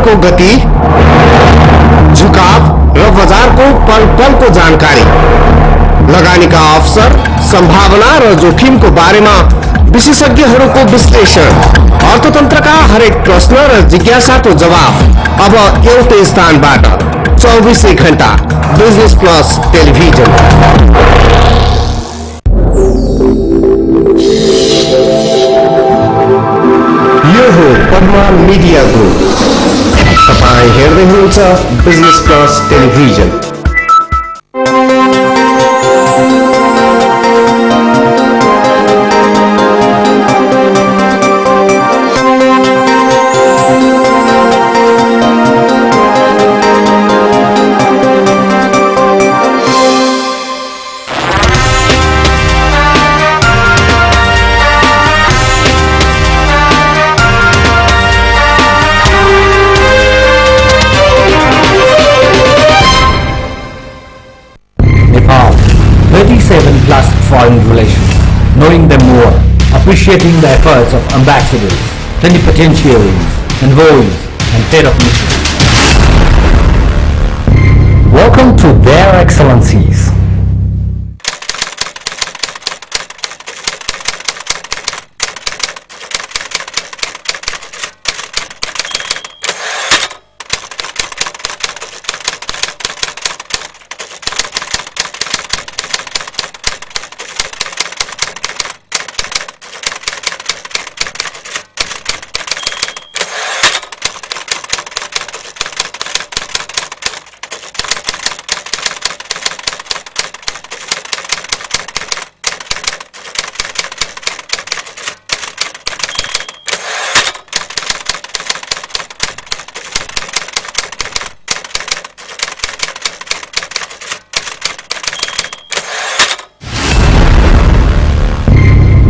को गति, झुकाव र बजारको पल-पलको जानकारी, लगानीका अवसर, सम्भावना र जोखिमको बारेमा विशेषज्ञहरूको विश्लेषण, अर्थतन्त्रका हरेक प्रश्न र जिज्ञासाको जवाब अब एउटै स्थानबाट 24 घण्टा बिजनेस प्लस टेलिभिजन। यो हो पद्मा मिडिया ग्रुप। तपाईं हेर्दै हुनुहुन्छ business plus television. Plus foreign relations, knowing them more, appreciating the efforts of ambassadors, plenipotentiaries, envoys, and head of missions. Welcome to their excellencies.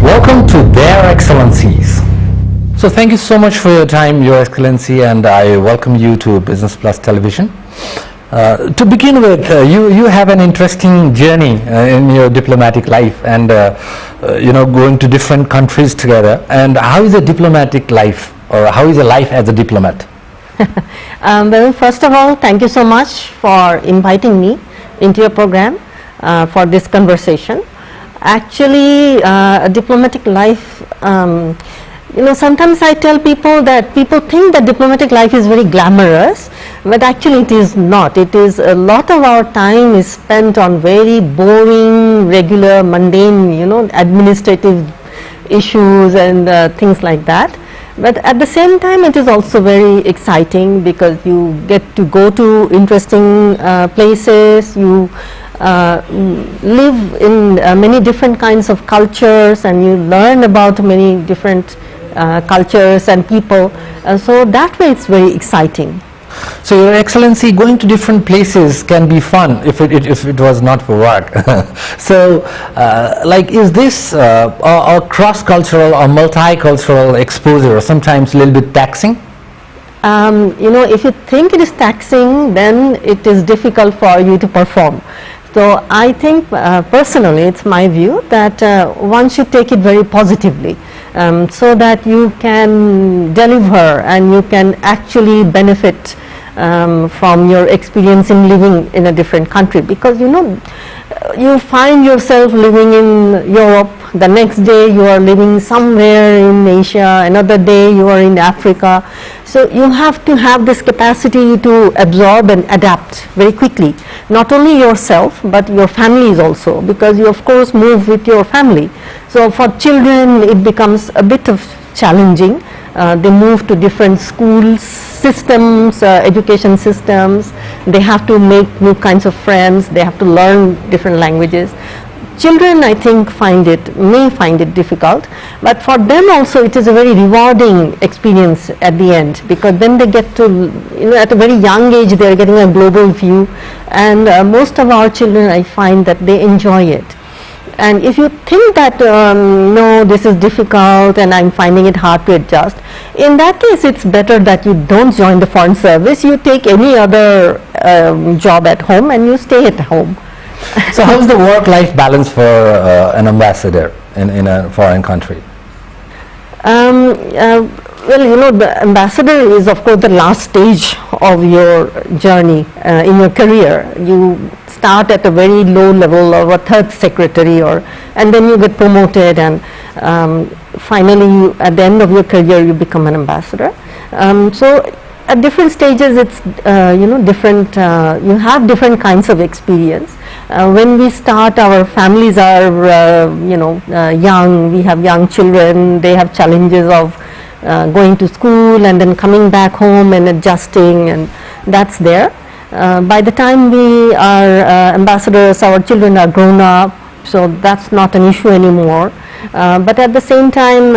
Welcome to their excellencies. So thank you so much for your time, Your Excellency, and I welcome you to Business Plus Television. To begin with, you have an interesting journey in your diplomatic life, and going to different countries together. And how is a diplomatic life, or how is a life as a diplomat? Well, first of all, thank you so much for inviting me into your program for this conversation. Actually, a diplomatic life, sometimes I tell people that people think that diplomatic life is very glamorous, but actually it is not. It is a lot of our time is spent on very boring, regular, mundane, administrative issues and things like that. But at the same time, it is also very exciting because you get to go to interesting places, you live in many different kinds of cultures, and you learn about many different cultures and people, so that way it's very exciting. So, Your Excellency, going to different places can be fun if it was not for work. So, is this a cross-cultural or multicultural exposure sometimes a little bit taxing? If you think it is taxing, then it is difficult for you to perform. So I think personally, it's my view that one should take it very positively, so that you can deliver and you can actually benefit from your experience in living in a different country, because you find yourself living in Europe, the next day you are living somewhere in Asia, another day you are in Africa. So you have to have this capacity to absorb and adapt very quickly, not only yourself but your families also, because you of course move with your family. So for children it becomes a bit of challenging. They move to different schools, systems, education systems. They have to make new kinds of friends. They have to learn different languages. Children, I think, may find it difficult, but for them also it is a very rewarding experience at the end, because then they get to, at a very young age they are getting a global view, and most of our children, I find that they enjoy it. And if you think that no, this is difficult and I'm finding it hard to adjust, in that case it's better that you don't join the foreign service, you take any other job at home and you stay at home. So how is the work-life balance for an ambassador in a foreign country? Well, the ambassador is of course the last stage of your journey in your career. You start at a very low level of a third secretary, and then you get promoted, and finally at the end of your career you become an ambassador. So at different stages it's different, you have different kinds of experience. When we start, our families are young, we have young children, they have challenges of going to school and then coming back home and adjusting, and that's there. By the time we are ambassadors, our children are grown up, so that's not an issue anymore. But at the same time,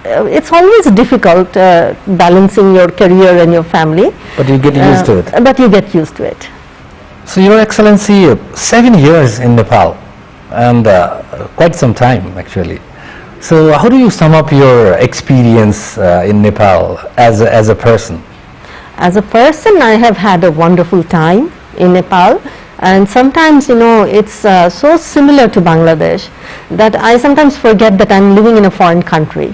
it's always difficult balancing your career and your family. But you get used to it. But you get used to it. So, Your Excellency, 7 years in Nepal, and quite some time actually. So, how do you sum up your experience in Nepal as a person? As a person, I have had a wonderful time in Nepal, and sometimes it's so similar to Bangladesh that I sometimes forget that I'm living in a foreign country.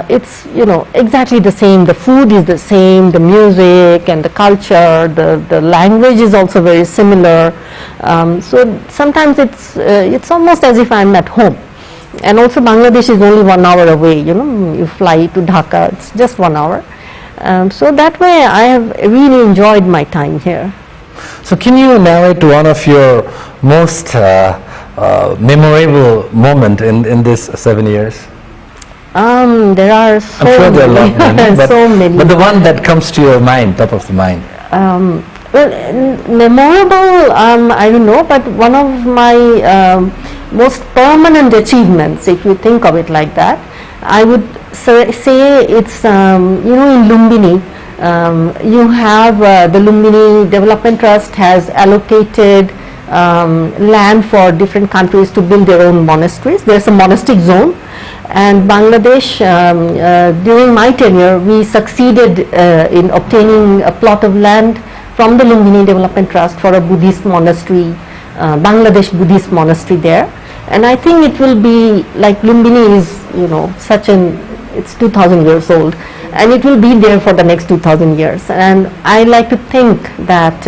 It's exactly the same. The food is the same, the music and the culture, the language is also very similar. So sometimes it's almost as if I'm at home. And also Bangladesh is only 1 hour away. You fly to Dhaka, it's just 1 hour. So that way I have really enjoyed my time here. So can you narrate one of your most memorable moment in this 7 years? There are so I'm sure there are a lot many, but, so many. But the one that comes to your mind, top of the mind. Well, memorable, I don't know, but one of my most permanent achievements, if you think of it like that, I would say it's in Lumbini. You have the Lumbini Development Trust has allocated land for different countries to build their own monasteries. There's a monastic zone, and Bangladesh, during my tenure, we succeeded in obtaining a plot of land from the Lumbini Development Trust for a Buddhist monastery, Bangladesh Buddhist monastery there. And I think it will be like Lumbini is, it's 2000 years old, and it will be there for the next 2000 years. And I like to think that,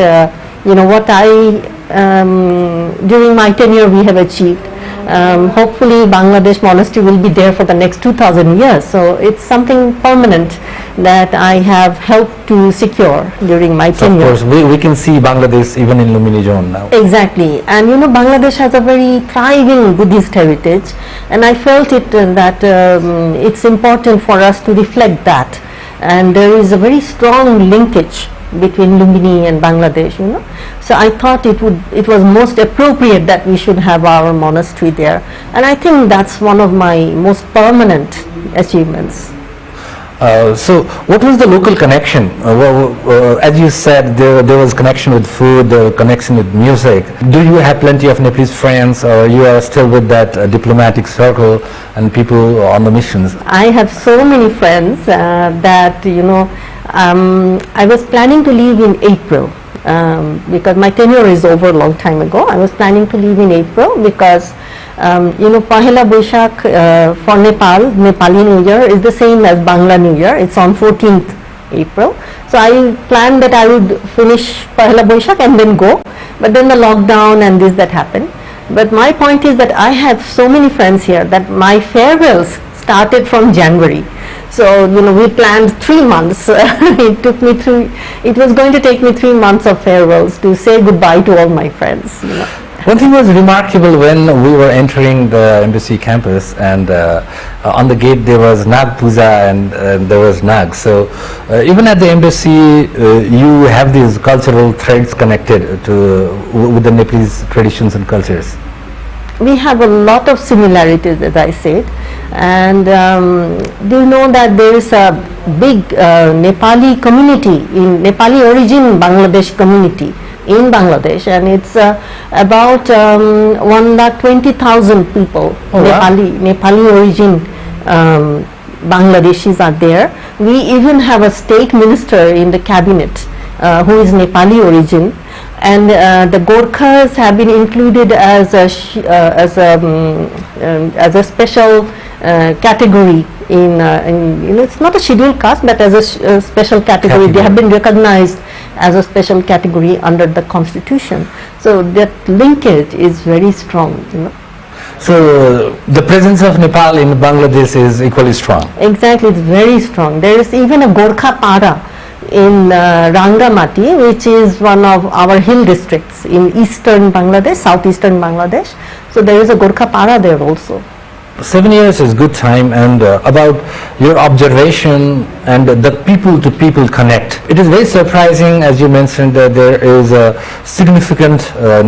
what during my tenure we have achieved. Hopefully Bangladesh monastery will be there for the next 2000 years. So it's something permanent that I have helped to secure during my tenure. Of course, we can see Bangladesh even in Lumbini zone now. Exactly. And Bangladesh has a very thriving Buddhist heritage, and I felt it that it's important for us to reflect that. And there is a very strong linkage between Lumbini and Bangladesh, So I thought it was most appropriate that we should have our monastery there, and I think that's one of my most permanent achievements. So what was the local connection? As you said, there was connection with food, connection with music. Do you have plenty of Nepalese friends, or you are still with that diplomatic circle and people on the missions? I have so many friends that I was planning to leave in April because my tenure is over a long time ago. I was planning to leave in April because Pahela Boishakh for Nepal, Nepali New Year is the same as Bangla New Year. It's on 14th April. So I planned that I would finish Pahela Boishakh and then go. But then the lockdown and that happened. But my point is that I have so many friends here that my farewells started from January. So we planned 3 months. It was going to take me 3 months of farewells to say goodbye to all my friends. One thing was remarkable when we were entering the embassy campus, and on the gate there was Nag Puja and there was Nag. So even at the embassy, you have these cultural threads connected with the Nepalese traditions and cultures. We have a lot of similarities, as I said, and do you know that there is a big Nepali community, in Nepali origin Bangladesh community in Bangladesh, and it's about 120,000 people. Oh, wow. Nepali origin Bangladeshis are there. We even have a state minister in the cabinet who is Nepali origin. And the Gorkhas have been included as a special category in it's not a scheduled caste, but as a special category. They have been recognized as a special category under the constitution. So that linkage is very strong. So the presence of Nepal in Bangladesh is equally strong. Exactly, it's very strong. There is even a Gorkha Para in Rangamati, which is one of our hill districts in eastern Bangladesh, southeastern Bangladesh. So there is a Gorkha Para there also. 7 years is good time, and about your observation and the people to people connect. It is very surprising, as you mentioned, that there is a significant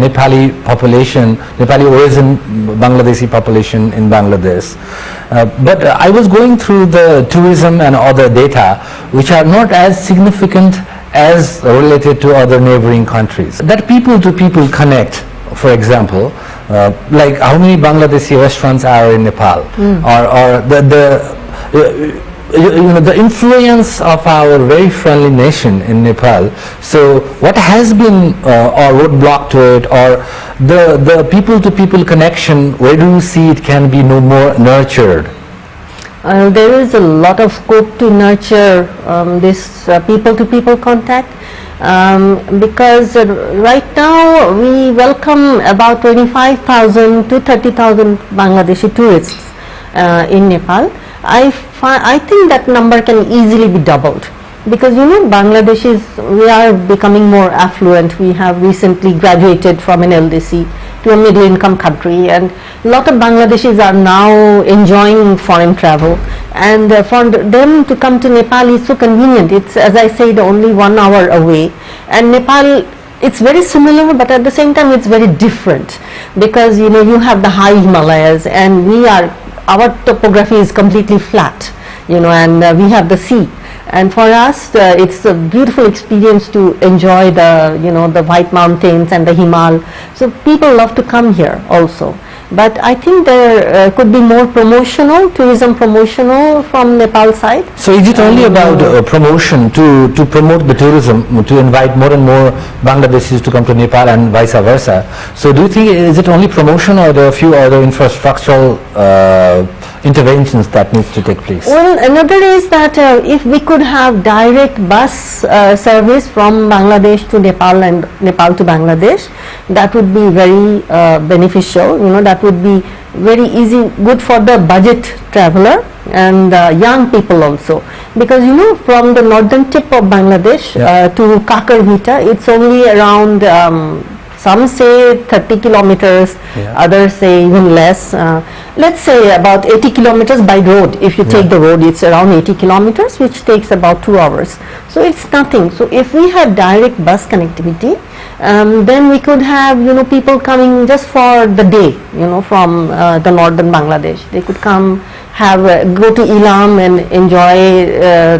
Nepali population, Nepali origin Bangladeshi population in Bangladesh. But I was going through the tourism and other data which are not as significant as related to other neighboring countries. That people to people connect, for example, like how many Bangladeshi restaurants are in Nepal, or the influence of our very friendly nation in Nepal. So what has been or roadblock to it, or the people to people connection, where do you see it can be no more nurtured? There is a lot of scope to nurture this people to people contact. Because right now we welcome about 25,000 to 30,000 Bangladeshi tourists in Nepal. I think that number can easily be doubled, because Bangladeshis, we are becoming more affluent. We have recently graduated from an LDC to a middle income country, and a lot of Bangladeshis are now enjoying foreign travel, and for them to come to Nepal is so convenient. It's, as I said, only 1 hour away, and Nepal, it's very similar, but at the same time it's very different, because you have the high Himalayas, and our topography is completely flat, and we have the sea. And for us, it's a beautiful experience to enjoy the White Mountains and the Himal. So people love to come here also. But I think there could be more tourism promotional from Nepal side. So is it only about promotion, to promote the tourism, to invite more and more Bangladeshis to come to Nepal and vice versa? So do you think, is it only promotion, or there are a few other infrastructural interventions that needs to take place? Well, another is that if we could have direct bus service from Bangladesh to Nepal and Nepal to Bangladesh, that would be very beneficial. That would be very easy, good for the budget traveler and young people also, because from the northern tip of Bangladesh to Kakarvita, it's only around some say 30 kilometers, others say even less. Let's say about 80 kilometers by road. If you take the road, it's around 80 kilometers, which takes about 2 hours. So it's nothing. So if we had direct bus connectivity, then we could have people coming just for the day, from the northern Bangladesh. They could come, go to Ilam and enjoy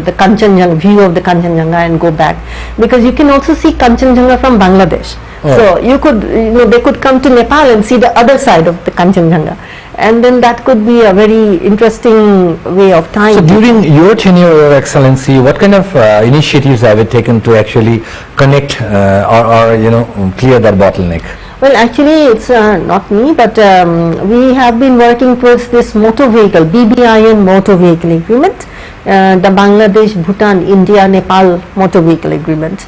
the Kanchenjunga, view of the Kanchenjunga, and go back, because you can also see Kanchenjunga from Bangladesh. So you could, they could come to Nepal and see the other side of the Kanchenjunga, and then that could be a very interesting way of time. So during your tenure, Your Excellency, what kind of initiatives have you taken to actually connect or clear that bottleneck? Well, actually it's not me, but we have been working towards this motor vehicle, BBIN motor vehicle agreement, the Bangladesh, Bhutan, India, Nepal motor vehicle agreement.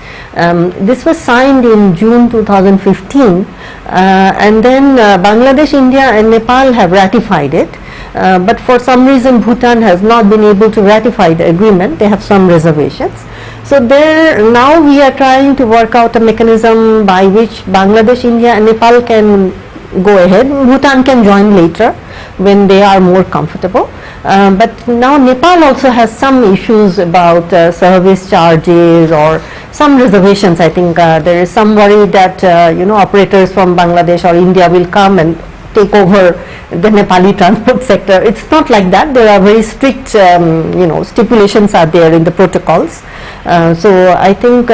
This was signed in June 2015, and then Bangladesh, India and Nepal have ratified it, but for some reason Bhutan has not been able to ratify the agreement. They have some reservations. So now we are trying to work out a mechanism by which Bangladesh, India and Nepal can go ahead. Bhutan can join later when they are more comfortable. But now Nepal also has some issues about service charges or some reservations. I think there is some worry that operators from Bangladesh or India will come and take over the Nepali transport sector. It's not like that. There are very strict stipulations are there in the protocols. So I think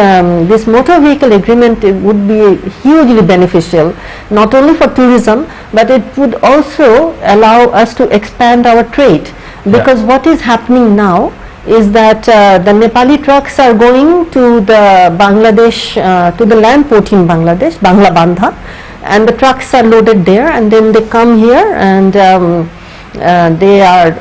this motor vehicle agreement would be hugely beneficial, not only for tourism, but it would also allow us to expand our trade, because what is happening now is that the Nepali trucks are going to the Bangladesh, to the land port in Bangladesh, Bangla Bandha, and the trucks are loaded there, and then they come here and they are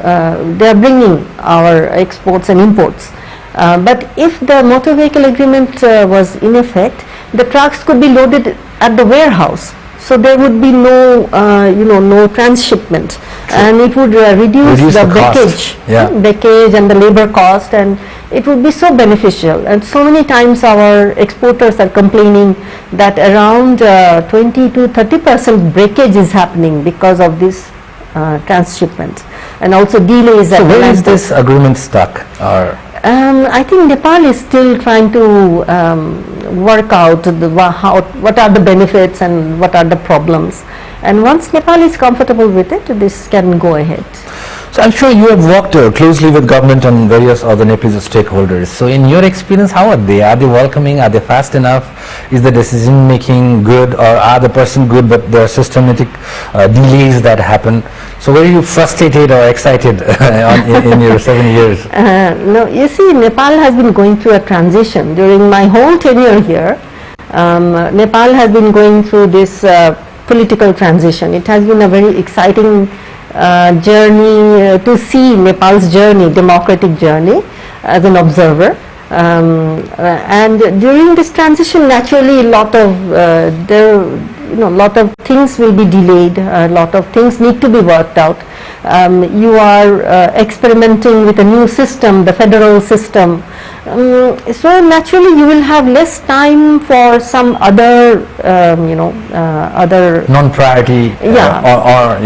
bringing our exports and imports. But if the motor vehicle agreement was in effect, the trucks could be loaded at the warehouse. So there would be no, no transshipment, and it would reduce the breakage, breakage and the labor cost, and it would be so beneficial. And so many times our exporters are complaining that around 20 to 30% breakage is happening because of this transshipment, and also delays. So where is this agreement stuck? Or I think Nepal is still trying to work out what are the benefits and what are the problems, and once Nepal is comfortable with it, this can go ahead. So I'm sure you have worked closely with government and various other Nepalese stakeholders. So in your experience, how are they? Are they welcoming? Are they fast enough? Is the decision making good, or are the person good but there are systematic delays that happen? So were you frustrated or excited in your 7 years? No, you see, Nepal has been going through a transition. During my whole tenure here, Nepal has been going through this political transition. It has been a very exciting journey to see Nepal's journey, democratic journey, as an observer. And during this transition, naturally, a lot of things will be delayed. A lot of things need to be worked out. You are experimenting with a new system, the federal system. So naturally, you will have less time for some other, other non-priority or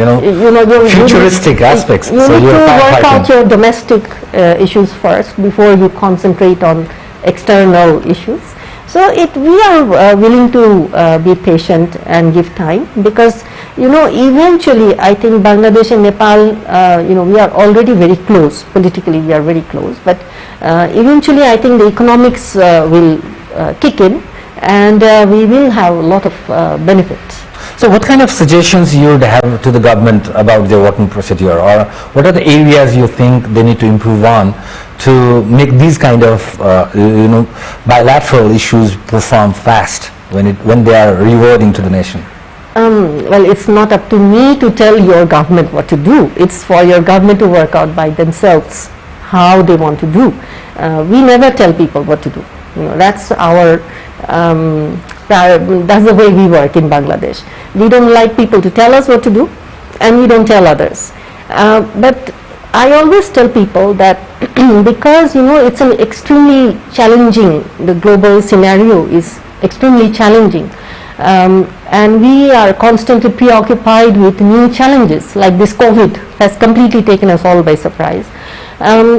futuristic aspects. You need to work out your domestic issues first before you concentrate on external issues. So we are willing to be patient and give time, because eventually I think Bangladesh and Nepal, we are already very close politically. We are very close, but eventually I think the economics will kick in, and we will have a lot of benefits. So what kind of suggestions you would have to the government about their working procedure, or what are the areas you think they need to improve on to make these kind of bilateral issues perform fast when they are rewarding to the nation? Well, it's not up to me to tell your government what to do. It's for your government to work out by themselves how they want to do. We never tell people what to do. That's our that's the way we work in Bangladesh. We don't like people to tell us what to do, and we don't tell others. But I always tell people that because it's an extremely challenging, the global scenario is extremely challenging, and we are constantly preoccupied with new challenges, like this COVID has completely taken us all by surprise.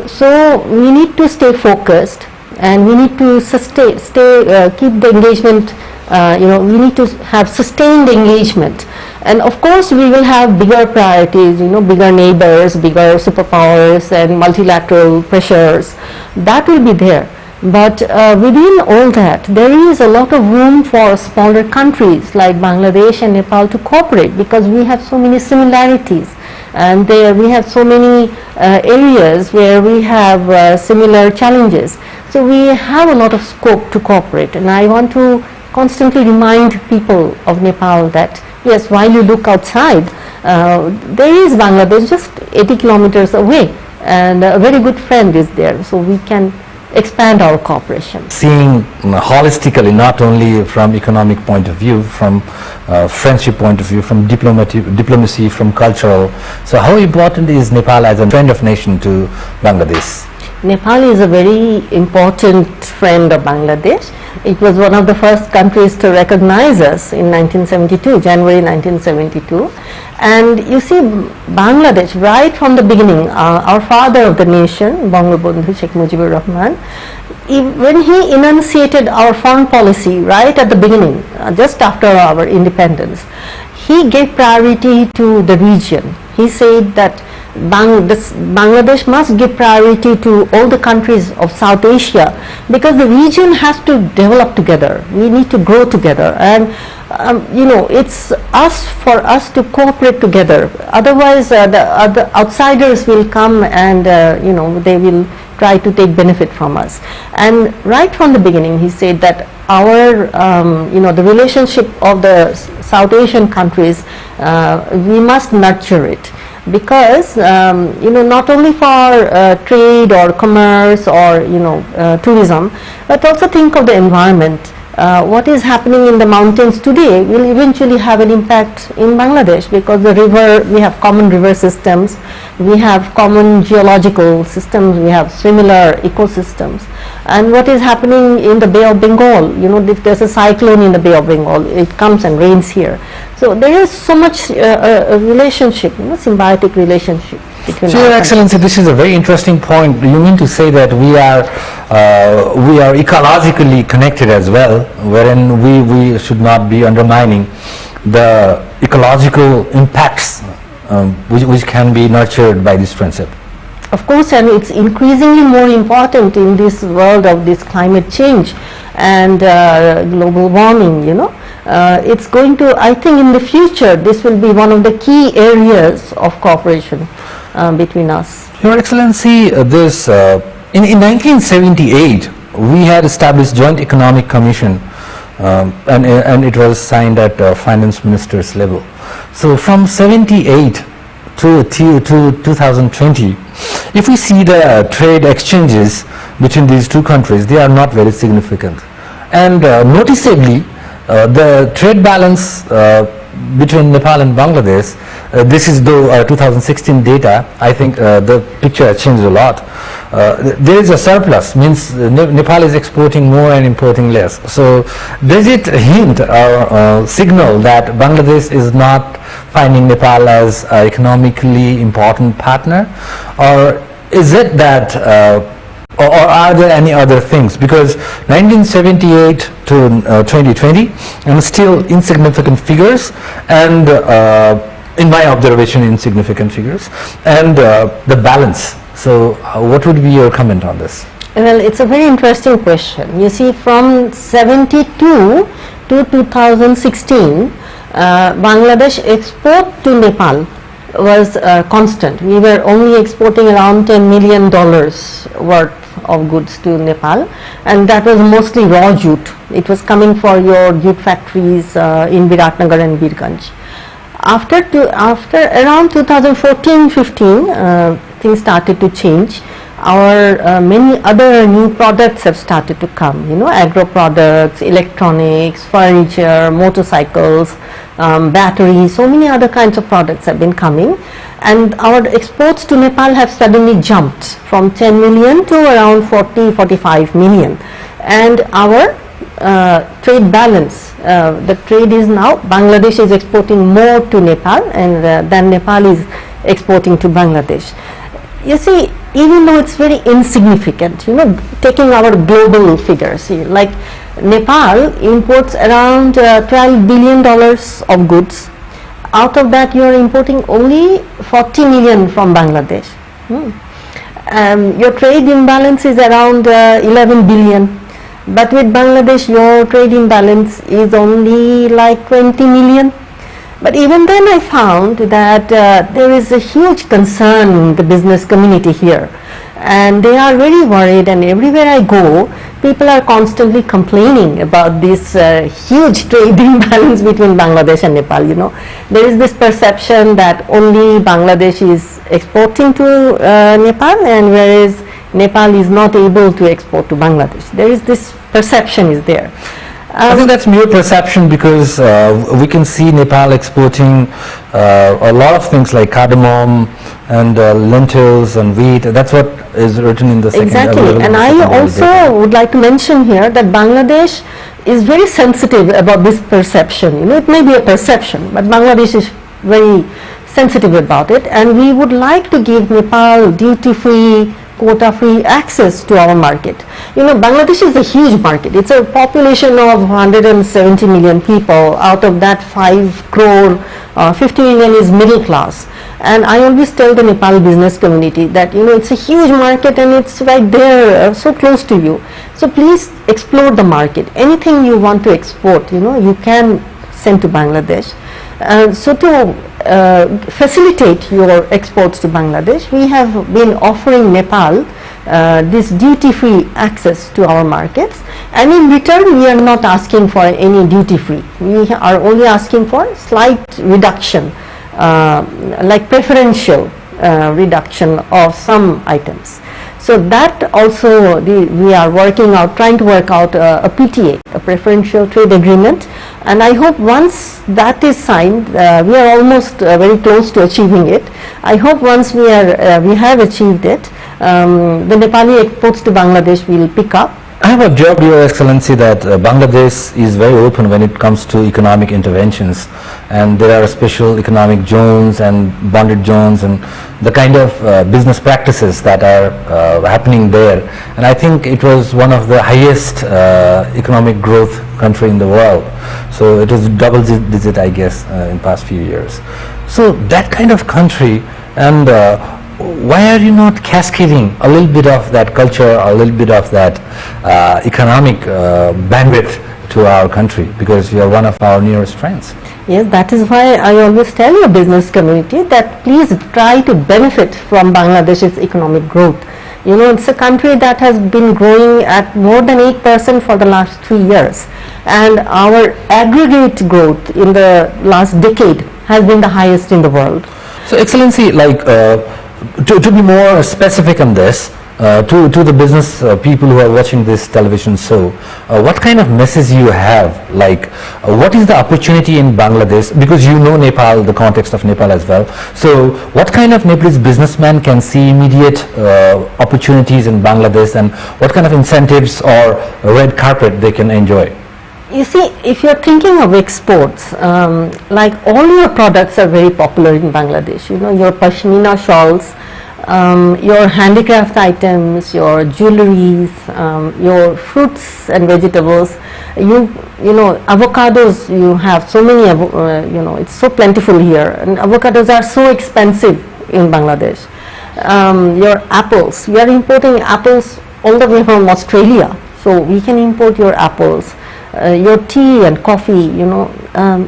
So we need to stay focused, and we need to keep the engagement. We need to have sustained engagement, and of course we will have bigger priorities, bigger neighbors, bigger superpowers and multilateral pressures that will be there. But within all that, there is a lot of room for smaller countries like Bangladesh and Nepal to cooperate, because we have so many similarities, and we have so many areas where we have similar challenges. So we have a lot of scope to cooperate, and I want to constantly remind people of Nepal that yes, while you look outside, there is Bangladesh just 80 kilometers away, and a very good friend is there, so we can expand our cooperation. Seeing holistically, not only from economic point of view, from friendship point of view, from diplomacy, from cultural. So how important is Nepal as a friend of nation to Bangladesh? Nepal is a very important friend of Bangladesh. It was one of the first countries to recognize us in 1972, January 1972. And you see, Bangladesh, right from the beginning, our father of the nation, Bangabandhu Sheikh Mujibur Rahman, when he enunciated our foreign policy right at the beginning, just after our independence, he gave priority to the region. He said that Bangladesh must give priority to all the countries of South Asia, because the region has to develop together. We need to grow together, and it's for us to cooperate together. Otherwise, the other outsiders will come and they will try to take benefit from us. And right from the beginning, he said that our the relationship of the South Asian countries, we must nurture it. because not only for trade or commerce or tourism, but also think of the environment. What is happening in the mountains today will eventually have an impact in Bangladesh, because the river, we have common river systems, we have common geological systems, we have similar ecosystems. And what is happening in the Bay of Bengal, if there's a cyclone in the Bay of Bengal, it comes and rains here. So there is so much relationship, symbiotic relationship between. So, Your Excellency, this is a very interesting point. You mean to say that we are ecologically connected as well, wherein we should not be undermining the ecological impacts which can be nurtured by this friendship? Of course, and it's increasingly more important in this world of this climate change and global warming, it's going to, I think in the future, this will be one of the key areas of cooperation between us. Your Excellency, this in 1978, we had established Joint Economic Commission, and it was signed at finance minister's level. So from 78 to 2020, if we see the trade exchanges between these two countries, they are not very significant. And noticeably, the trade balance between Nepal and Bangladesh, this is the 2016 data, I think the picture has changed a lot. There is a surplus, means Nepal is exporting more and importing less. So does it hint or signal that Bangladesh is not finding Nepal as an economically important partner, or is it that or are there any other things? Because 1978 to 2020, and still insignificant figures, and in my observation, insignificant figures, and the balance. So what would be your comment on this? Well, it's a very interesting question. You see, from 72 to 2016, Bangladesh export to Nepal was constant. We were only exporting around $10 million worth of goods to Nepal, and that was mostly raw jute. It was coming for your jute factories in Biratnagar and Birganj. After around 2014-15, things started to change. Our many other new products have started to come, agro products, electronics, furniture, motorcycles, batteries, so many other kinds of products have been coming, and our exports to Nepal have suddenly jumped from 10 million to around 40-45 million, and our trade balance, the trade is now, Bangladesh is exporting more to Nepal and than Nepal is exporting to Bangladesh. You see, even though it's very insignificant, taking our global figures here, like Nepal imports around $12 billion of goods. Out of that, you are importing only 40 million from Bangladesh. Your trade imbalance is around 11 billion. But with Bangladesh, your trade imbalance is only like 20 million. But even then I found that there is a huge concern in the business community here, and they are very worried, and everywhere I go, people are constantly complaining about this huge trade imbalance between Bangladesh and Nepal. There is this perception that only Bangladesh is exporting to Nepal, and whereas Nepal is not able to export to Bangladesh. There is this perception is there. I think that's mere perception, because we can see Nepal exporting a lot of things like cardamom and lentils and wheat. That's what is written in the second. Exactly, and I also would like to mention here that Bangladesh is very sensitive about this perception. It may be a perception, but Bangladesh is very sensitive about it, and we would like to give Nepal duty-free, quota-free access to our market. Bangladesh is a huge market. It's a population of 170 million people. Out of that, 5 crore, 50 million is middle class. And I always tell the Nepal business community that, it's a huge market and it's right there, so close to you. So please explore the market. Anything you want to export, you can send to Bangladesh. So to facilitate your exports to Bangladesh, we have been offering Nepal this duty-free access to our markets, and in return we are not asking for any duty-free. We are only asking for slight reduction like preferential reduction of some items. So that also we are working out, trying to work out a PTA, a preferential trade agreement, and I hope once that is signed, we are almost very close to achieving it. I hope once we have achieved it, the Nepali exports to Bangladesh will pick up. I have observed, Your Excellency, that Bangladesh is very open when it comes to economic interventions, and there are special economic zones and bonded zones and the kind of business practices that are happening there. And I think it was one of the highest economic growth country in the world. So it was double digit, I guess, in past few years. So that kind of country, and why are you not cascading a little bit of that culture, a little bit of that economic bandwidth to our country, because you are one of our nearest friends? Yes, that is why I always tell your business community that please try to benefit from Bangladesh's economic growth. You know, it's a country that has been growing at more than 8% for the last 3 years, and our aggregate growth in the last decade has been the highest in the world. So, Excellency, like to be more specific on this, to the business people who are watching this television show, what kind of message you have, like what is the opportunity in Bangladesh, because you know Nepal, the context of Nepal as well, so what kind of Nepalese businessman can see immediate opportunities in Bangladesh, and what kind of incentives or red carpet they can enjoy? You see, if you're thinking of exports, like all your products are very popular in Bangladesh, you know, your pashmina shawls, your handicraft items, your jewelries, your fruits and vegetables, you know, avocados, you have so many, you know, it's so plentiful here, and avocados are so expensive in Bangladesh. Your apples, we are importing apples all the way from Australia, so we can import your apples. Your tea and coffee, you know,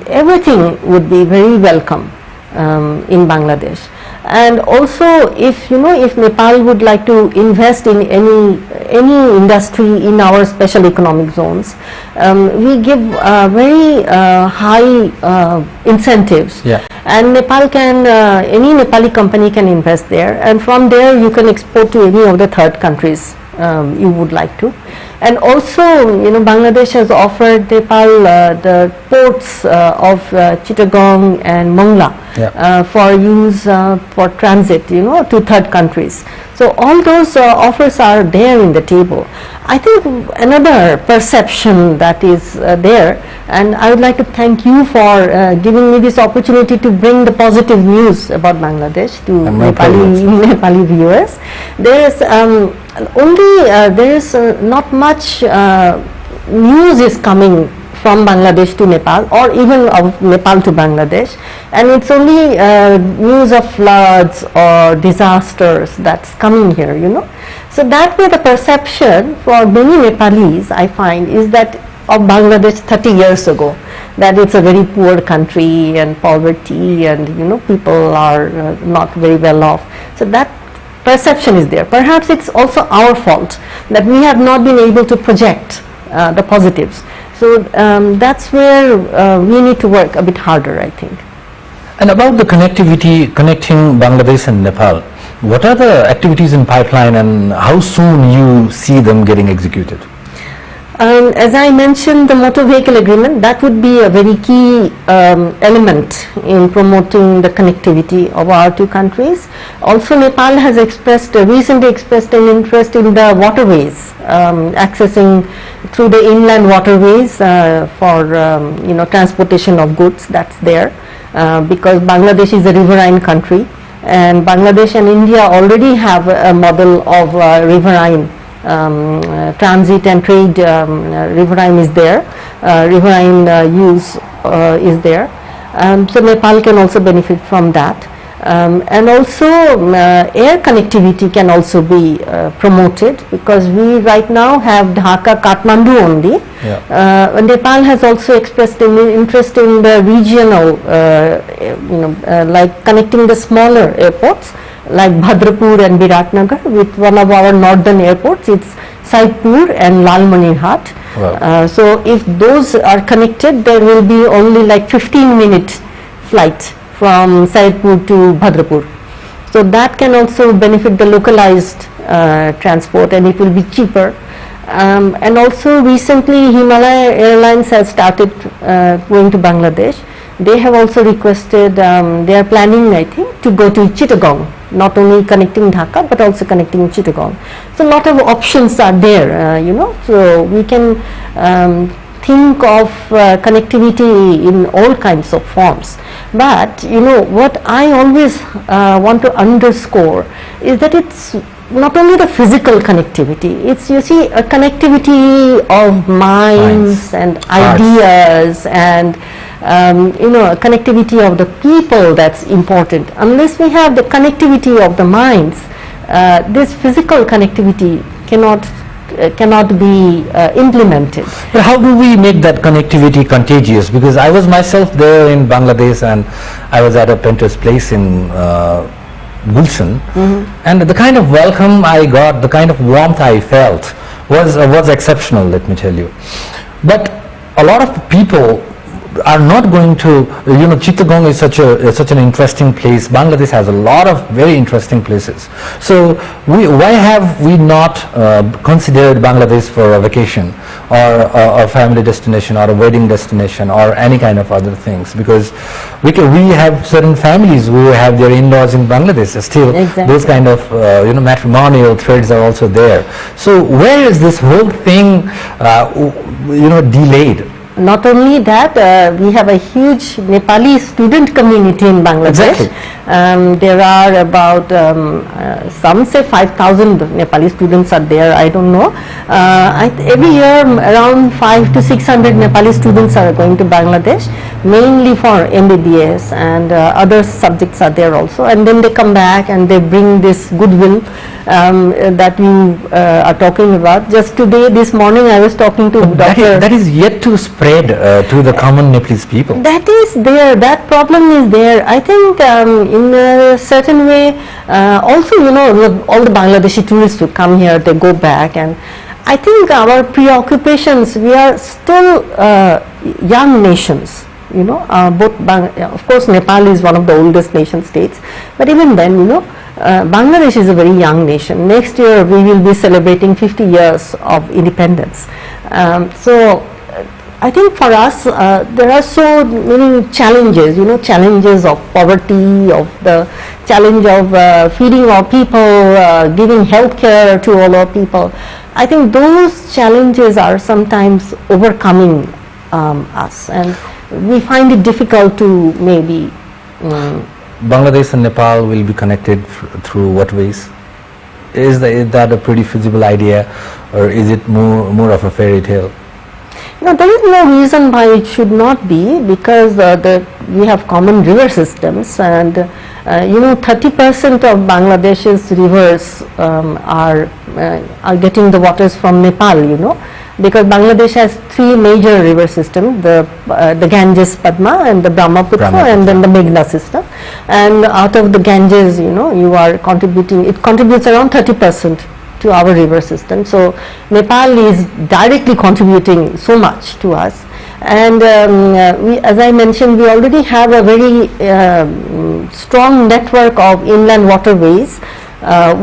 everything would be very welcome in Bangladesh. And also, if you know, if Nepal would like to invest in any industry in our special economic zones, we give very high incentives. Yeah. And Nepal can, any Nepali company can invest there, and from there you can export to any of the third countries you would like to. And also, you know, Bangladesh has offered Nepal the ports of Chittagong and Mongla for use for transit, you know, to third countries. So all those offers are there in the table. I think another perception that is there, and I would like to thank you for giving me this opportunity to bring the positive news about Bangladesh to Nepali viewers. There is there is not much news is coming from Bangladesh to Nepal, or even of Nepal to Bangladesh, and it's only news of floods or disasters that's coming here, you know. So that way the perception for many Nepalese, I find, is that of Bangladesh 30 years ago, that it's a very poor country and poverty, and you know, people are not very well off. So that perception is there. Perhaps it's also our fault that we have not been able to project the positives. So that's where we need to work a bit harder, I think. And about the connectivity, connecting Bangladesh and Nepal, what are the activities in pipeline, and how soon you see them getting executed? As I mentioned, the motor vehicle agreement, that would be a very key element in promoting the connectivity of our two countries. Also, Nepal has recently expressed an interest in the waterways, accessing through the inland waterways for you know, transportation of goods. That's there because Bangladesh is a riverine country, and Bangladesh and India already have a model of riverine transit and trade. Riverine is there, riverine use is there, so Nepal can also benefit from that, and also air connectivity can also be promoted, because we right now have Dhaka, Kathmandu only. Nepal has also expressed an interest in the regional, you know, like connecting the smaller airports like Bhadrapur and Biratnagar with one of our northern airports. It's Saidpur and Lalmanirhat. Wow. So if those are connected, there will be only like 15-minute flight from Saidpur to Bhadrapur. So that can also benefit the localized transport, and it will be cheaper. And also recently Himalaya Airlines has started going to Bangladesh. They have also requested, they are planning, I think, to go to Chittagong, not only connecting Dhaka but also connecting Chittagong. So a lot of options are there, you know, so we can think of connectivity in all kinds of forms. But you know what I always want to underscore is that it's not only the physical connectivity, it's, you see, a connectivity of minds and ideas and you know, a connectivity of the people that's important. Unless we have the connectivity of the minds, this physical connectivity cannot be implemented. But how do we make that connectivity contagious? Because I was myself there in Bangladesh, and I was at a painter's place in Gulshan, and the kind of welcome I got, the kind of warmth I felt was exceptional, let me tell you. But a lot of people are not going to, you know, Chittagong is such an interesting place. Bangladesh has a lot of very interesting places. So why have we not considered Bangladesh for a vacation or a family destination or a wedding destination or any kind of other things? Because we have certain families who have their in-laws in Bangladesh. Still, those kind of you know, matrimonial threads are also there. So where is this whole thing you know, delayed? Not only that, we have a huge Nepali student community in Bangladesh. There are about, some say 5,000 Nepali students are there, I don't know. Every year around 500 to 600 Nepali students are going to Bangladesh, mainly for MBBS, and other subjects are there also. And then they come back and they bring this goodwill that you are talking about. Just today, this morning, I was talking to Dr. That is yet to spread to the common Nepalese people. That is there, that problem is there. I think in a certain way, also, you know, all the Bangladeshi tourists who come here, they go back, and I think our preoccupations, we are still young nations. You know, of course Nepal is one of the oldest nation states, but even then, you know, Bangladesh is a very young nation. Next year we will be celebrating 50 years of independence. So I think for us there are so many challenges, you know, challenges of poverty, of the challenge of feeding our people, giving health care to all our people. I think those challenges are sometimes overcoming us, and we find it difficult to maybe Bangladesh and Nepal will be connected through what ways? Is that a pretty feasible idea, or is it more of a fairy tale? No, there is no reason why it should not be, because we have common river systems, and you know, 30% of Bangladesh's rivers are getting the waters from Nepal, you know, because Bangladesh has three major river systems, the Ganges, Padma, and the Brahmaputra, and then the Meghna system. And out of the Ganges, you know, you are contributing, it contributes around 30% to our river system. So Nepal is directly contributing so much to us. And as I mentioned, we already have a very strong network of inland waterways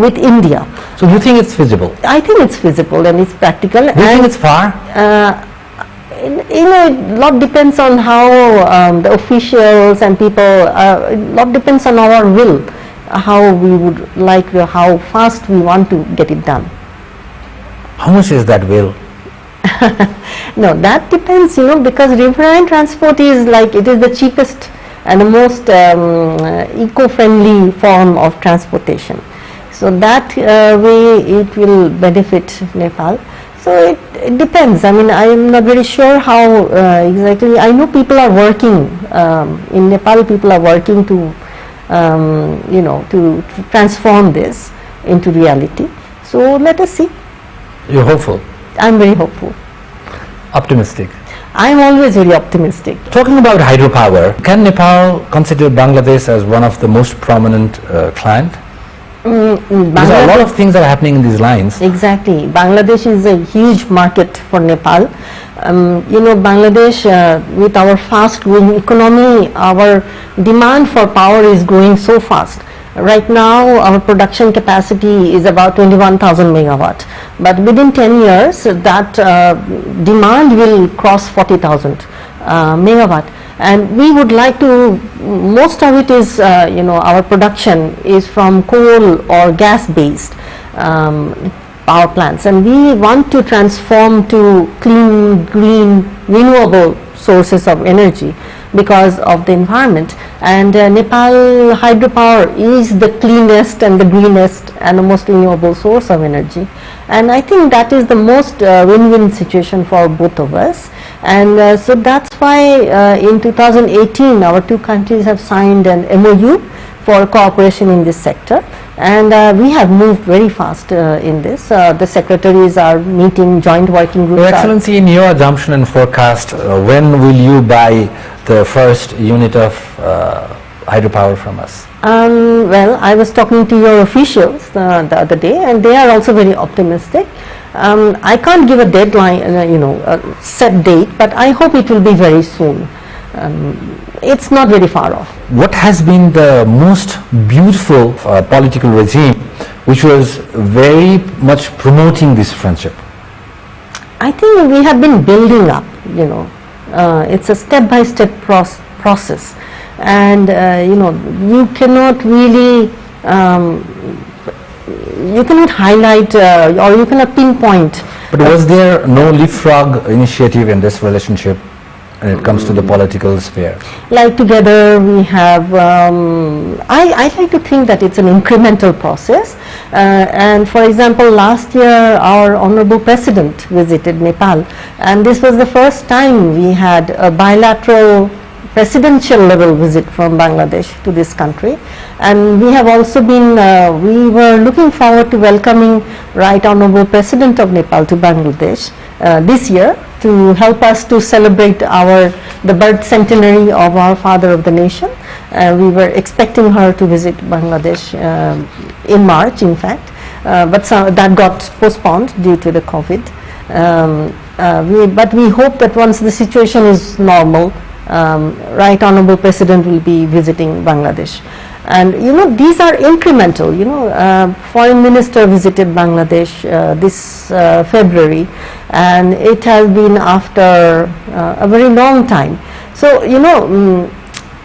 with India. So you think it's feasible? I think it's feasible and it's practical. Do you think it's far? You know, a lot depends on how the officials and people, a lot depends on our will, how we would like, how fast we want to get it done. How much is that will? No, that depends, you know, because riverine transport is like, it is the cheapest and the most eco-friendly form of transportation. So that way it will benefit Nepal. So it depends. I mean, I am not very sure how exactly. I know people are working in Nepal. People are working to, you know, to transform this into reality. So let us see. You're hopeful? I'm very hopeful. Optimistic? I'm always very optimistic. Talking about hydropower, can Nepal consider Bangladesh as one of the most prominent client? Because a lot of things are happening in these lines. Exactly. Bangladesh is a huge market for Nepal. Bangladesh, with our fast growing economy, our demand for power is growing so fast. Right now, our production capacity is about 21,000 megawatt. But within 10 years, that demand will cross 40,000 megawatt. And we would like to, most of it is, our production is from coal or gas based power plants, and we want to transform to clean, green, renewable sources of energy because of the environment. And Nepal hydropower is the cleanest and the greenest and the most renewable source of energy. And I think that is the most win-win situation for both of us. And so that's why in 2018 our two countries have signed an MOU for cooperation in this sector, and we have moved very fast in this. The secretaries are meeting, joint working groups. Your Excellency, in your assumption and forecast, when will you buy the first unit of hydropower from us? Well, I was talking to your officials the other day, and they are also very optimistic. I can't give a deadline, a set date, but I hope it will be very soon. It's not very far off. What has been the most beautiful political regime which was very much promoting this friendship? I think we have been building up, it's a step-by-step process, and you cannot really you cannot highlight or you cannot pinpoint. But was there no leapfrog initiative in this relationship when it comes to the political sphere? Like together we have, I like to think that it's an incremental process, and for example last year our Honorable President visited Nepal, and this was the first time we had a bilateral presidential level visit from Bangladesh to this country. And we have also been, we were looking forward to welcoming Right Honorable President of Nepal to Bangladesh this year to help us to celebrate the birth centenary of our father of the nation. We were expecting her to visit Bangladesh in March, in fact, but that got postponed due to the COVID. But we hope that once the situation is normal, Right Honorable President will be visiting Bangladesh. And these are incremental. Foreign Minister visited Bangladesh this February, and it has been after a very long time. So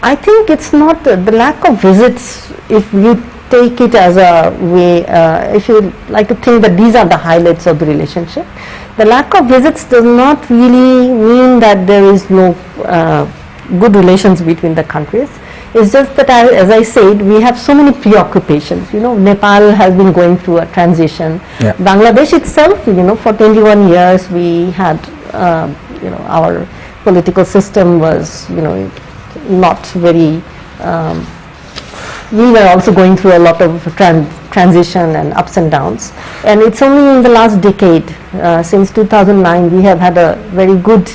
I think it's not the lack of visits. If you take it as a way, if you like to think that these are the highlights of the relationship, the lack of visits does not really mean that there is no good relations between the countries. It's just that, as I said, we have so many preoccupations. Nepal has been going through a transition. Yeah. Bangladesh itself, for 21 years we had, our political system was, not very, we were also going through a lot of transition and ups and downs. And it's only in the last decade, since 2009, we have had a very good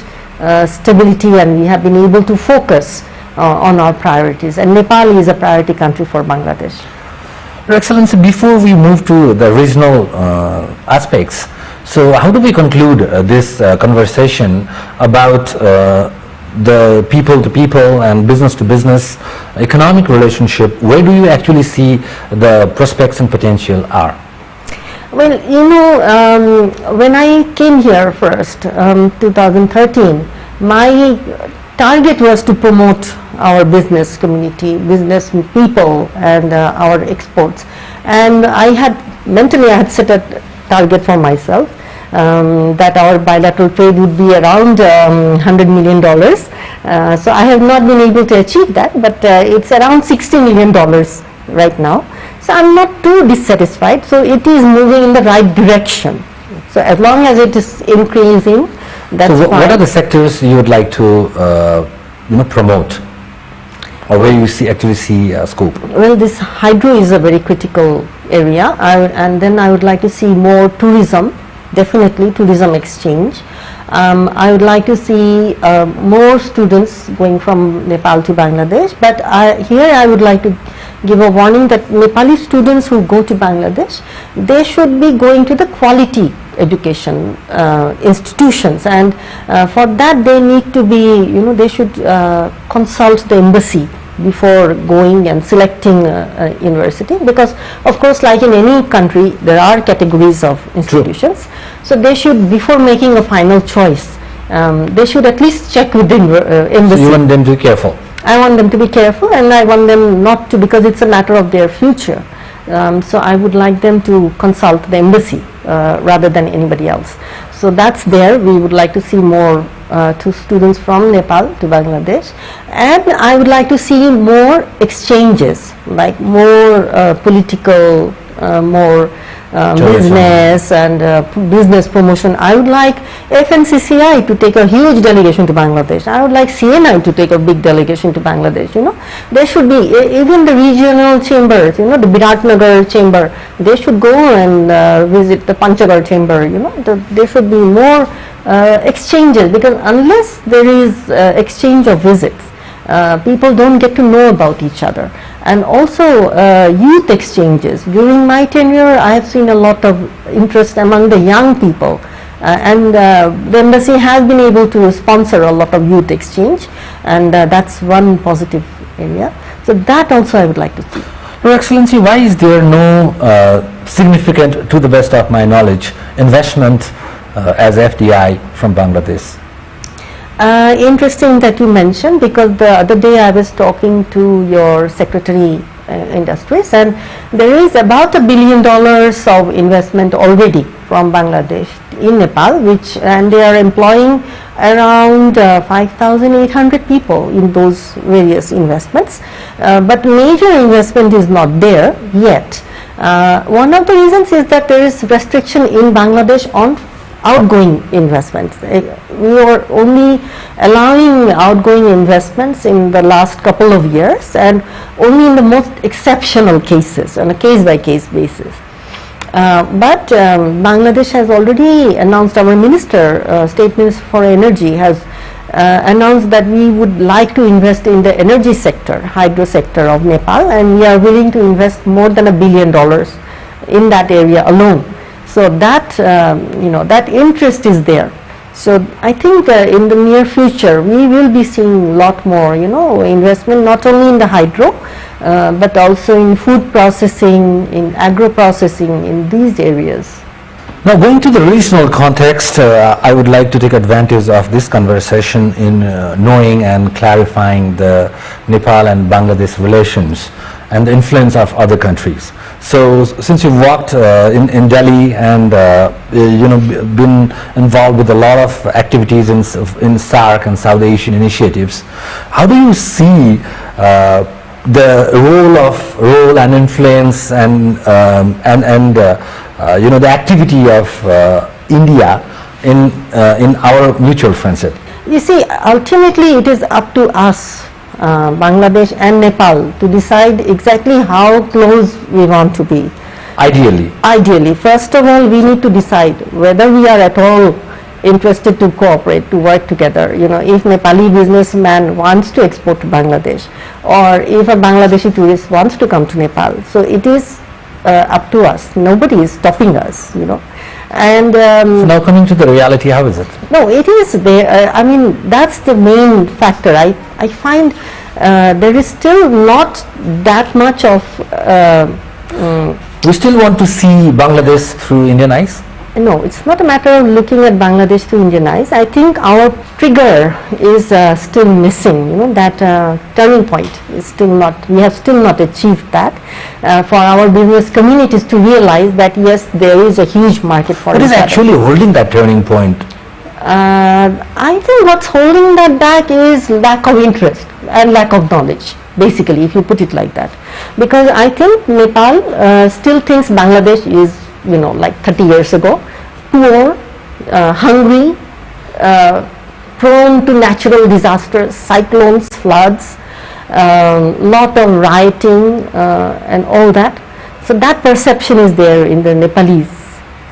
stability, and we have been able to focus on our priorities, and Nepal is a priority country for Bangladesh. Your Excellency, before we move to the regional aspects, so how do we conclude this conversation about the people to people and business to business economic relationship? Where do you actually see the prospects and potential are? Well, when I came here first, 2013, my target was to promote our business community, business people, and our exports. And I had set a target for myself that our bilateral trade would be around $100 million. So I have not been able to achieve that, but it's around $60 million right now. So I'm not too dissatisfied. So it is moving in the right direction. So as long as it is increasing, that's fine. What are the sectors you would like to promote, or where you actually see scope? Well, this hydro is a very critical area, and then I would like to see more tourism, definitely tourism exchange. I would like to see more students going from Nepal to Bangladesh, but here I would like to give a warning that Nepali students who go to Bangladesh, they should be going to the quality education institutions, and for that they need to be, they should consult the embassy before going and selecting a university, because of course, like in any country, there are categories of institutions. True. So they should, before making a final choice, they should at least check with the embassy. So you want them to be careful? I want them to be careful, and I want them not to, because it's a matter of their future. So I would like them to consult the embassy rather than anybody else. So that's there. We would like to see more to students from Nepal to Bangladesh, and I would like to see more exchanges, like more political, more business and business promotion. I would like FNCCI to take a huge delegation to Bangladesh. I would like CNI to take a big delegation to Bangladesh. There should be even the regional chambers. The Biratnagar chamber, they should go and visit the Panchagar chamber. There should be more exchanges, because unless there is exchange of visits, people don't get to know about each other. And also youth exchanges. During my tenure, I have seen a lot of interest among the young people, and the embassy has been able to sponsor a lot of youth exchange, and that's one positive area. So that also I would like to see. Your Excellency, why is there no significant, to the best of my knowledge, investment as FDI from Bangladesh? Interesting that you mentioned, because the other day I was talking to your Secretary Industries, and there is about $1 billion of investment already from Bangladesh in Nepal, and they are employing around 5,800 people in those various investments, but major investment is not there yet. One of the reasons is that there is restriction in Bangladesh on outgoing investments. We are only allowing outgoing investments in the last couple of years, and only in the most exceptional cases, on a case-by-case basis. But Bangladesh has already announced, our minister, State Minister for Energy, has announced that we would like to invest in the energy sector, hydro sector of Nepal, and we are willing to invest more than $1 billion in that area alone. So that that interest is there. So I think in the near future we will be seeing a lot more investment, not only in the hydro but also in food processing, in agro processing, in these areas. Now, going to the regional context, I would like to take advantage of this conversation in knowing and clarifying the Nepal and Bangladesh relations and the influence of other countries. So since you've worked in Delhi and been involved with a lot of activities in SAARC and South Asian initiatives, how do you see the role and influence and the activity of India in our mutual friendship? You see, ultimately it is up to us, Bangladesh and Nepal, to decide exactly how close we want to be. Ideally, first of all, we need to decide whether we are at all interested to cooperate, to work together. If Nepali businessman wants to export to Bangladesh, or if a Bangladeshi tourist wants to come to Nepal. So it is up to us. Nobody is stopping us, And so now coming to the reality, how is it? No, it is there. I mean, that's the main factor. I find there is still not that much of. We still want to see Bangladesh through Indian eyes? No, it's not a matter of looking at Bangladesh through Indian eyes. I think our trigger is still missing. That turning point is still not. We have still not achieved that. For our business communities to realize that yes, there is a huge market for. What is actually holding that turning point? I think what's holding that back is lack of interest and lack of knowledge, basically, if you put it like that. Because I think Nepal still thinks Bangladesh is, like 30 years ago, poor, hungry, prone to natural disasters, cyclones, floods, lot of rioting and all that. So that perception is there in the Nepalese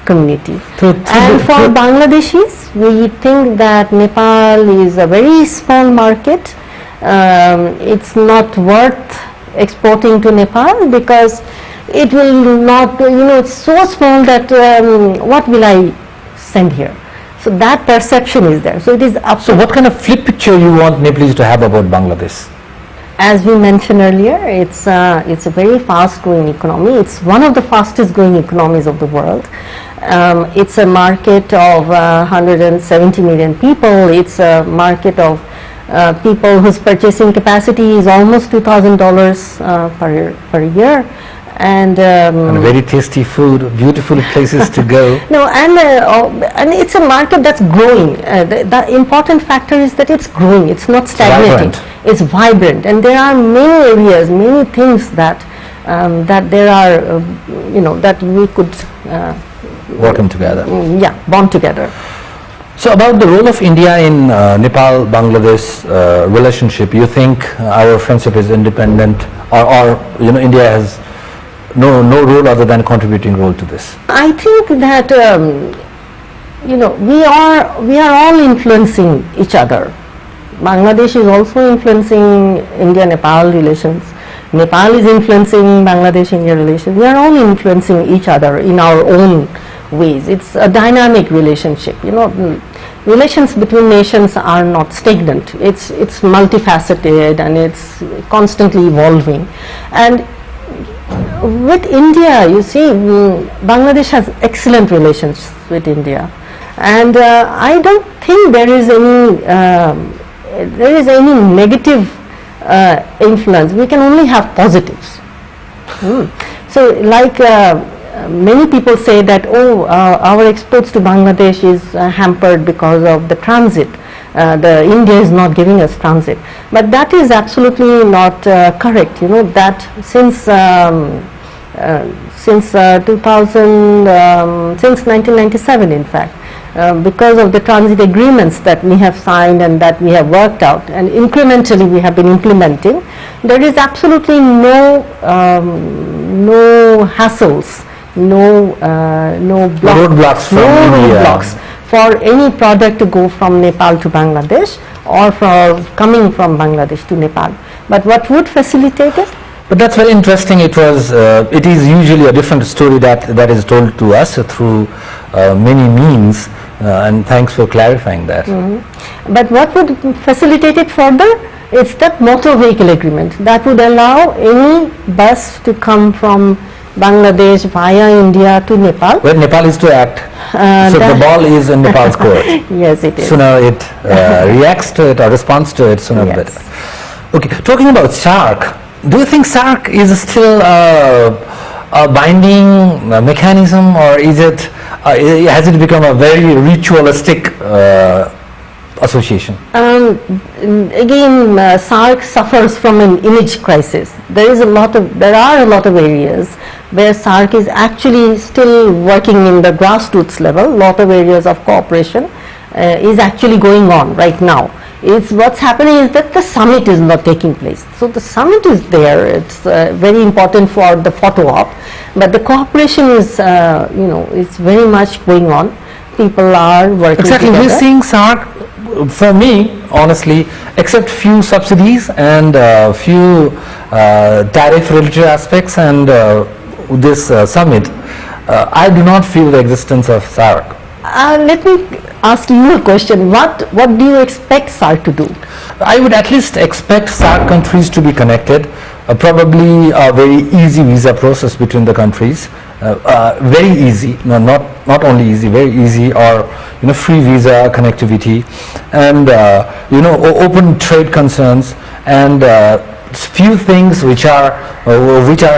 community. And for Bangladeshis, we think that Nepal is a very small market. It's not worth exporting to Nepal, because it will not, it's so small that what will I send here? So that perception is there. So it is up. So what kind of flip picture you want Nepalese to have about Bangladesh? As we mentioned earlier, it's a very fast-growing economy. It's one of the fastest-growing economies of the world. It's a market of 170 million people. It's a market of people whose purchasing capacity is almost $2,000 per year. And very tasty food, beautiful places to go. No, and it's a market that's growing. The important factor is that it's growing. It's not stagnating. It's vibrant, and there are many areas, many things that there are, that we could working together. Bond together. So about the role of India in Nepal Bangladesh relationship, you think our friendship is independent, or India has no role other than contributing role to this? I think that we are all influencing each other. Bangladesh is also influencing India-Nepal relations. Nepal is influencing Bangladesh-India relations. We are all influencing each other in our own ways. It's a dynamic relationship. Relations between nations are not stagnant. It's multifaceted, and it's constantly evolving. And with India, you see, Bangladesh has excellent relations with India, and I don't think there is any negative influence. We can only have positives. So, like many people say that, our exports to Bangladesh is hampered because of the transit. India is not giving us transit, but that is absolutely not correct. That since 1997, in fact, because of the transit agreements that we have signed and that we have worked out, and incrementally we have been implementing, there is absolutely no hassles, no roadblocks from roadblocks for any product to go from Nepal to Bangladesh, or for coming from Bangladesh to Nepal. But what would facilitate it? But that's very interesting. It is usually a different story that is told to us through many means, and thanks for clarifying that. But what would facilitate it further? It's that motor vehicle agreement that would allow any bus to come from Bangladesh via India to Nepal. Well, Nepal is to act. So the ball is in Nepal's court. Yes, it is. Sooner it reacts to it or responds to it, sooner the better. Okay, talking about SAARC, do you think SAARC is still a binding mechanism, or has it become a very ritualistic association? Again, SAARC suffers from an image crisis. There are a lot of areas where SAARC is actually still working in the grassroots level. A lot of areas of cooperation is actually going on right now. What's happening is that the summit is not taking place. So the summit is there. It's very important for the photo op, but the cooperation is it's very much going on. People are working exactly together. We're seeing SAARC, for me honestly, except few subsidies and few tariff related aspects and this summit, I do not feel the existence of SAARC. Let me ask you a question. What do you expect SAARC to do? I would at least expect SAARC countries to be connected, probably a very easy visa process between the countries, very easy, no, not only easy, very easy, or free visa connectivity, and open trade concerns, and few things which are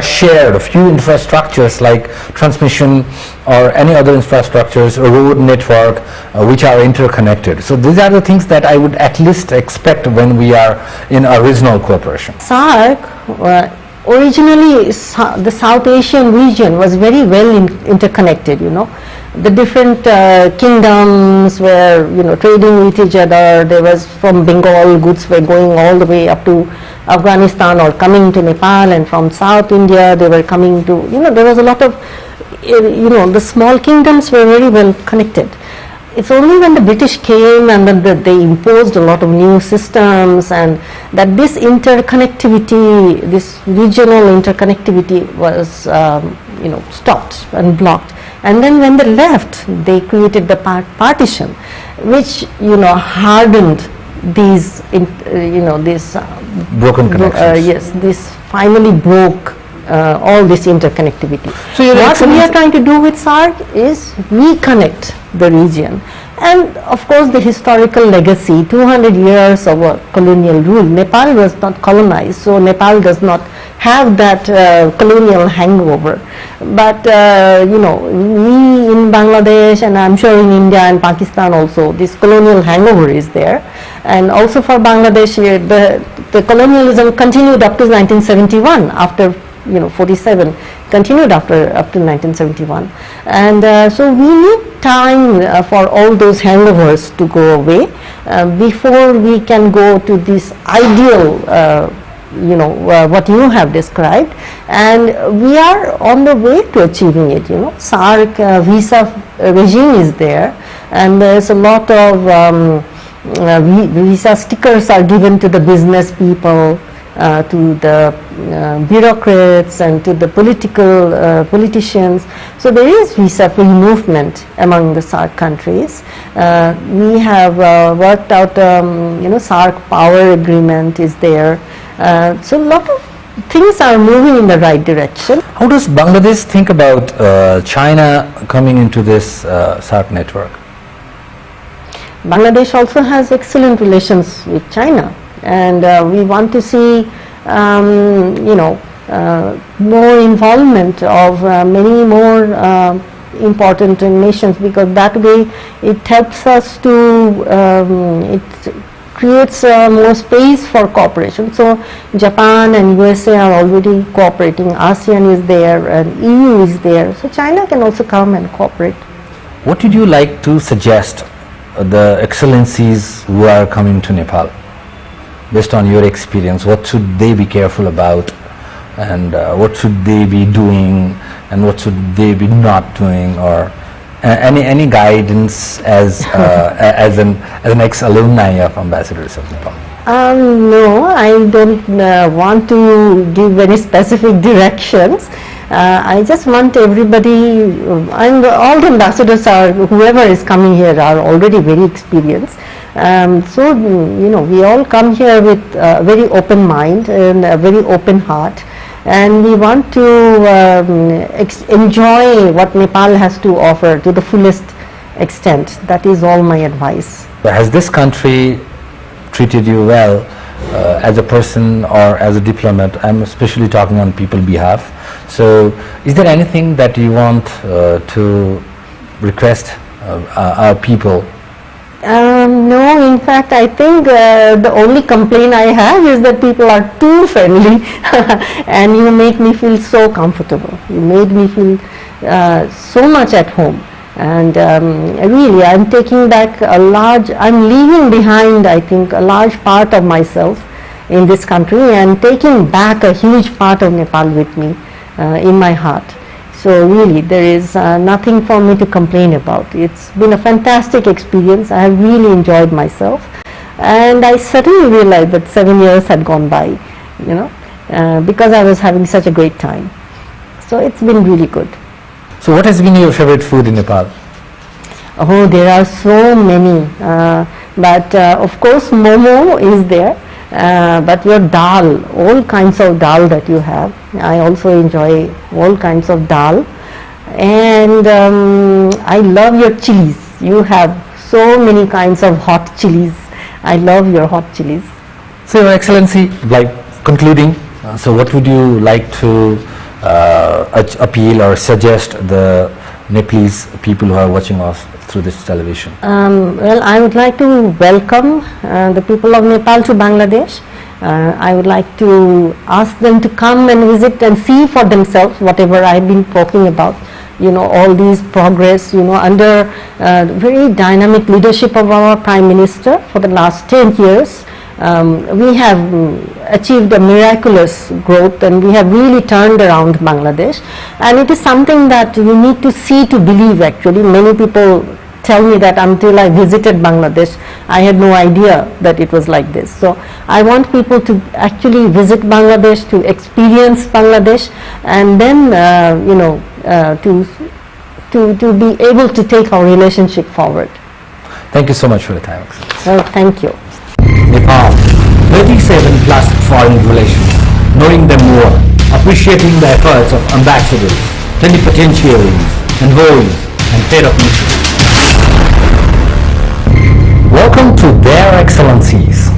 shared, few infrastructures like transmission or any other infrastructures, a road network, which are interconnected. So these are the things that I would at least expect when we are in a regional cooperation. SAARC, originally the South Asian region was very well interconnected. The different kingdoms were trading with each other. There was, from Bengal, goods were going all the way up to Afghanistan or coming to Nepal, and from South India they were coming to, there was a lot of, the small kingdoms were very well connected. it's only when the British came and then they imposed a lot of new systems, and that this interconnectivity, this regional interconnectivity was stopped and blocked. And then when they left, they created the partition, which hardened these broken connections. yes, this finally broke all this interconnectivity. So what we are trying to do with SAARC is reconnect the region. And of course the historical legacy, 200 years of colonial rule. Nepal was not colonized, so Nepal does not have that colonial hangover. But we in Bangladesh, and I'm sure in India and Pakistan also, this colonial hangover is there. And also for Bangladesh, the colonialism continued up to 1971, after 47, continued up to 1971, and so we need time for all those hangovers to go away before we can go to this ideal what you have described, and we are on the way to achieving it. SAARC visa regime is there, and there's a lot of visa stickers are given to the business people, to the bureaucrats and to the politicians. So there is visa-free movement among the SAARC countries. We have worked out, SAARC power agreement is there. So a lot of things are moving in the right direction. How does Bangladesh think about China coming into this SAARC network? Bangladesh also has excellent relations with China, and we want to see more involvement of many more important nations, because that way it helps us to it creates more space for cooperation. So Japan and USA are already cooperating, ASEAN is there, and EU is there, so China can also come and cooperate. What would you like to suggest the excellencies who are coming to Nepal? Based on your experience, what should they be careful about, and what should they be doing, and what should they be not doing, or any guidance as as an ex-alumni of ambassadors of Nepal? No, I don't want to give any specific directions. I just want everybody, and all the ambassadors are, whoever is coming here are already very experienced. So we all come here with a very open mind and a very open heart, and we want to enjoy what Nepal has to offer to the fullest extent. That is all my advice. Has this country treated you well as a person or as a diplomat? I'm especially talking on people's behalf. So is there anything that you want to request our people? No, in fact, I think the only complaint I have is that people are too friendly and you make me feel so comfortable. You made me feel so much at home. And really, I'm taking back I'm leaving behind, I think, a large part of myself in this country, and taking back a huge part of Nepal with me in my heart. So really, there is nothing for me to complain about. It's been a fantastic experience. I have really enjoyed myself, and I suddenly realized that 7 years had gone by, because I was having such a great time. So it's been really good. So what has been your favorite food in Nepal? Oh, there are so many, but of course momo is there, but your dal, all kinds of dal that you have, I also enjoy all kinds of dal, and I love your chilies. You have so many kinds of hot chilies. I love your hot chilies. So Your Excellency, like concluding, so what would you like to appeal or suggest the Nepalese people who are watching us through this television? Well, I would like to welcome the people of Nepal to Bangladesh. I would like to ask them to come and visit and see for themselves whatever I've been talking about. All these progress, under very dynamic leadership of our Prime Minister for the last 10 years. We have achieved a miraculous growth, and we have really turned around Bangladesh, and it is something that you need to see to believe. Actually, many people tell me that until I visited Bangladesh, I had no idea that it was like this. So I want people to actually visit Bangladesh, to experience Bangladesh, and then to be able to take our relationship forward. Thank you so much for your time. So thank you. Nepal, 37 plus foreign relations, knowing them more, appreciating the efforts of ambassadors, plenipotentiaries, envoys, and head of missions. Welcome to Their Excellencies.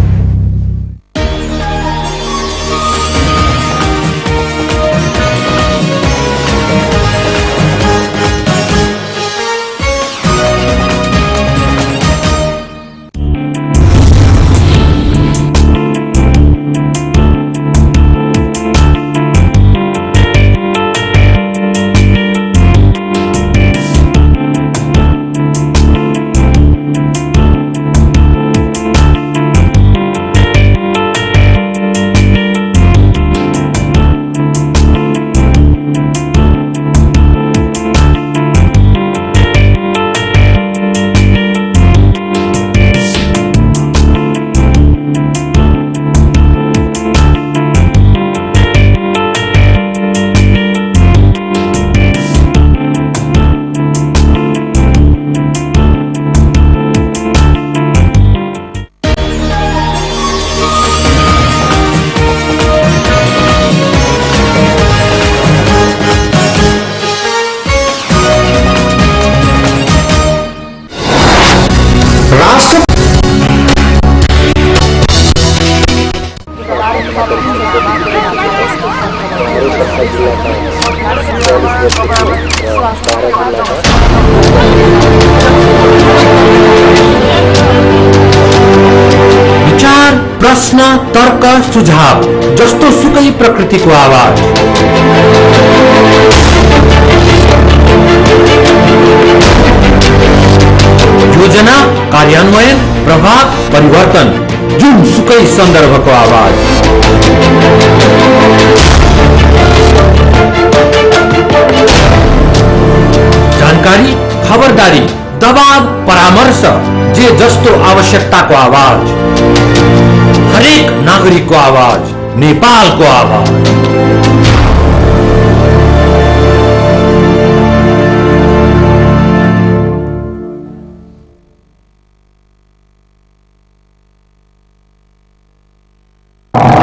विचार, प्रश्न, तर्क, सुझाव जस्तो सुकै प्रकृतिको आवाज। योजना, कार्यान्वयन, प्रभाव, परिवर्तन जुन सुकै सन्दर्भको आवाज। जानकारी, खबरदारी, दबाव, परामर्श जे जस्तो आवश्यकताको आवाज। हरेक नागरिकको आवाज, नेपालको आवाज।